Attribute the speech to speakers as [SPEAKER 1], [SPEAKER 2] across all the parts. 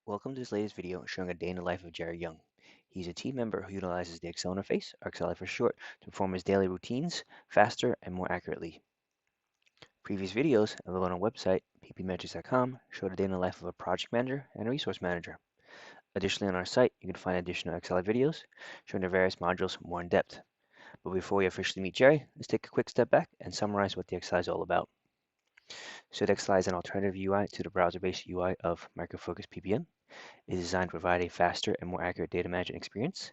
[SPEAKER 1] Welcome to this latest video showing a day in the life of Jerry Young. He's a team member who utilizes the Excel interface, or XLI for short, to perform his daily routines faster and more accurately. Previous videos available on our website, PPMetrics.com, showed a day in the life of a project manager and a resource manager. Additionally, on our site, you can find additional XLI videos showing the various modules more in depth. But before we officially meet Jerry, let's take a quick step back and summarize what the XLI is all about. So the XLI is an alternative UI to the browser-based UI of Micro Focus PPM. It is designed to provide a faster and more accurate data management experience.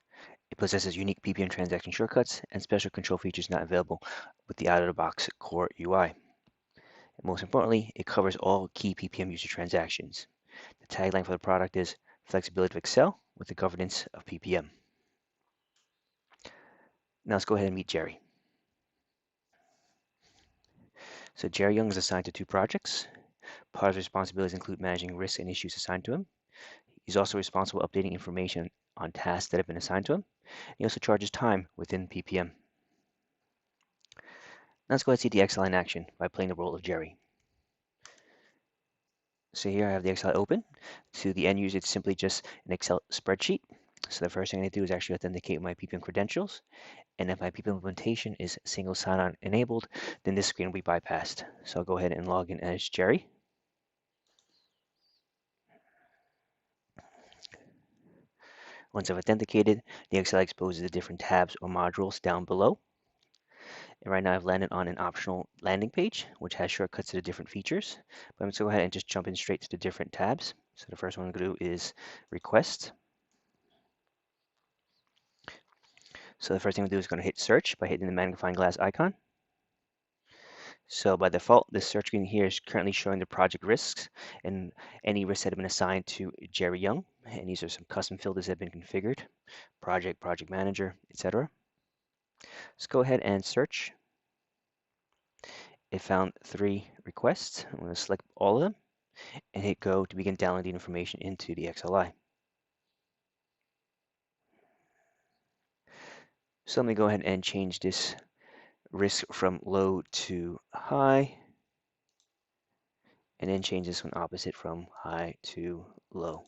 [SPEAKER 1] It possesses unique PPM transaction shortcuts and special control features not available with the out-of-the-box core UI. And most importantly, it covers all key PPM user transactions. The tagline for the product is flexibility of Excel with the governance of PPM. Now let's go ahead and meet Jerry. So Jerry Young is assigned to two projects. Part of his responsibilities include managing risks and issues assigned to him. He's also responsible for updating information on tasks that have been assigned to him. He also charges time within PPM. Now let's go ahead and see the XLI in action by playing the role of Jerry. So here I have the XLI open. To the end user, it's simply just an Excel spreadsheet. So the first thing I need to do is actually authenticate my PPM credentials. And if my PPM implementation is single sign-on enabled, then this screen will be bypassed. So I'll go ahead and log in as Jerry. Once I've authenticated, the XLI exposes the different tabs or modules down below. And right now I've landed on an optional landing page, which has shortcuts to the different features. But I'm going to go ahead and just jump in straight to the different tabs. So the first one I'm going to do is request. So the first thing we'll do is going to hit search by hitting the magnifying glass icon. So by default, this search screen here is currently showing the project risks and any risks that have been assigned to Jerry Young. And these are some custom filters that have been configured, project manager, etc. Let's go ahead and search. It found 3 requests. I'm going to select all of them and hit go to begin downloading information into the XLI. So let me go ahead and change this risk from low to high, and then change this one opposite from high to low.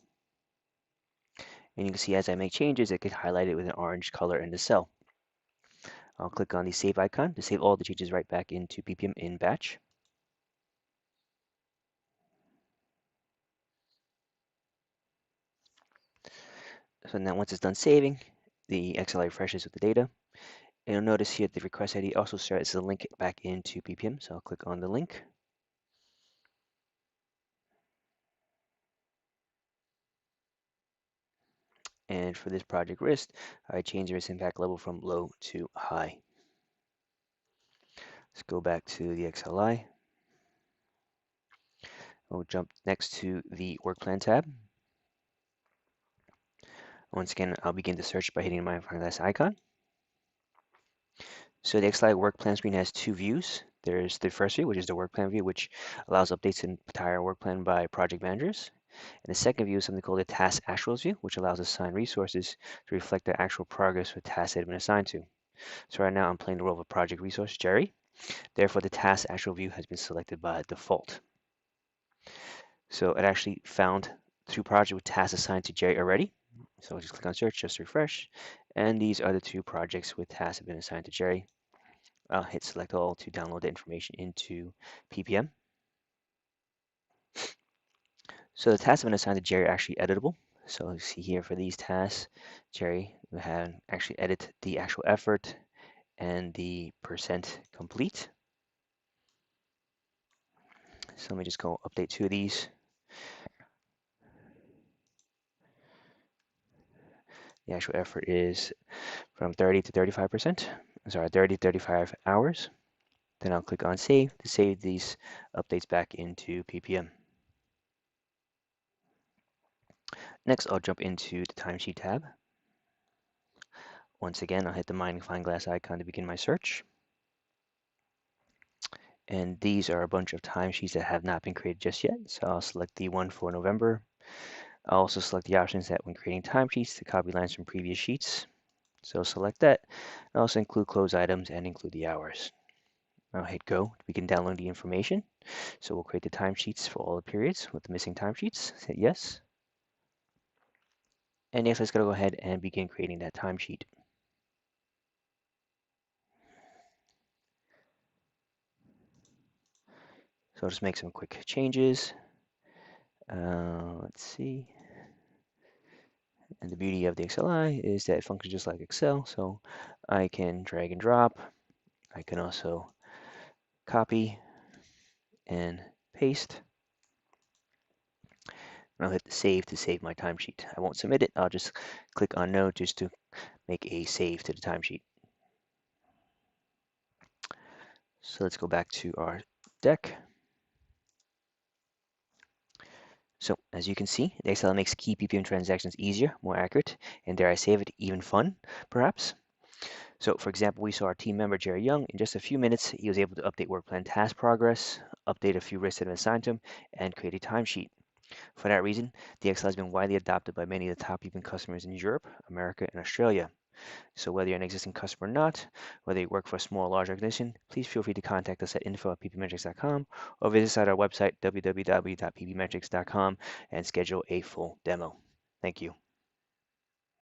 [SPEAKER 1] And you can see as I make changes, it gets highlighted with an orange color in the cell. I'll click on the save icon to save all the changes right back into PPM in batch. So now once it's done saving, the XLI refreshes with the data. And you'll notice here the request ID also starts to link it back into PPM. So I'll click on the link. And for this project risk, I changed the risk impact level from low to high. Let's go back to the XLI. We'll jump next to the work plan tab. Once again, I'll begin the search by hitting my magnifying glass icon. So the XLI work plan screen has 2 views. There's the first view, which is the work plan view, which allows updates in entire work plan by project managers. And the second view is something called the task actuals view, which allows us to assign resources to reflect the actual progress with tasks that have been assigned to. So right now I'm playing the role of a project resource, Jerry. Therefore, the task actual view has been selected by default. So it actually found 2 projects with tasks assigned to Jerry already. So I'll just click on search, just refresh. And these are the 2 projects with tasks have been assigned to Jerry. I'll hit select all to download the information into PPM. So the tasks have been assigned to Jerry are actually editable. So you see here for these tasks, Jerry had actually edit the actual effort and the percent complete. So let me just go update 2 of these. The actual effort is from 30 to 35%. Sorry, 30 to 35 hours. Then I'll click on save to save these updates back into PPM. Next, I'll jump into the timesheet tab. Once again, I'll hit the magnifying glass icon to begin my search. And these are a bunch of timesheets that have not been created just yet. So I'll select the one for November. I'll also select the options that when creating timesheets to copy lines from previous sheets. So select that. And also include close items and include the hours. I'll hit go to begin downloading the information. So we'll create the timesheets for all the periods with the missing timesheets. Hit yes. And next, let's go ahead and begin creating that timesheet. So I'll just make some quick changes. Let's see. And the beauty of the XLI is that it functions just like Excel. So I can drag and drop. I can also copy and paste. And I'll hit the save to save my timesheet. I won't submit it. I'll just click on no just to make a save to the timesheet. So let's go back to our deck. So as you can see, the XLI makes key PPM transactions easier, more accurate, and dare I say it, even fun, perhaps. So for example, we saw our team member, Jerry Young. In just a few minutes, he was able to update work plan task progress, update a few risks that have been assigned to him, and create a timesheet. For that reason, the XLI has been widely adopted by many of the top PPM customers in Europe, America, and Australia. So whether you're an existing customer or not, whether you work for a small or large organization, please feel free to contact us at info@ppmetrics.com or visit our website, www.ppmetrics.com, and schedule a full demo. Thank you.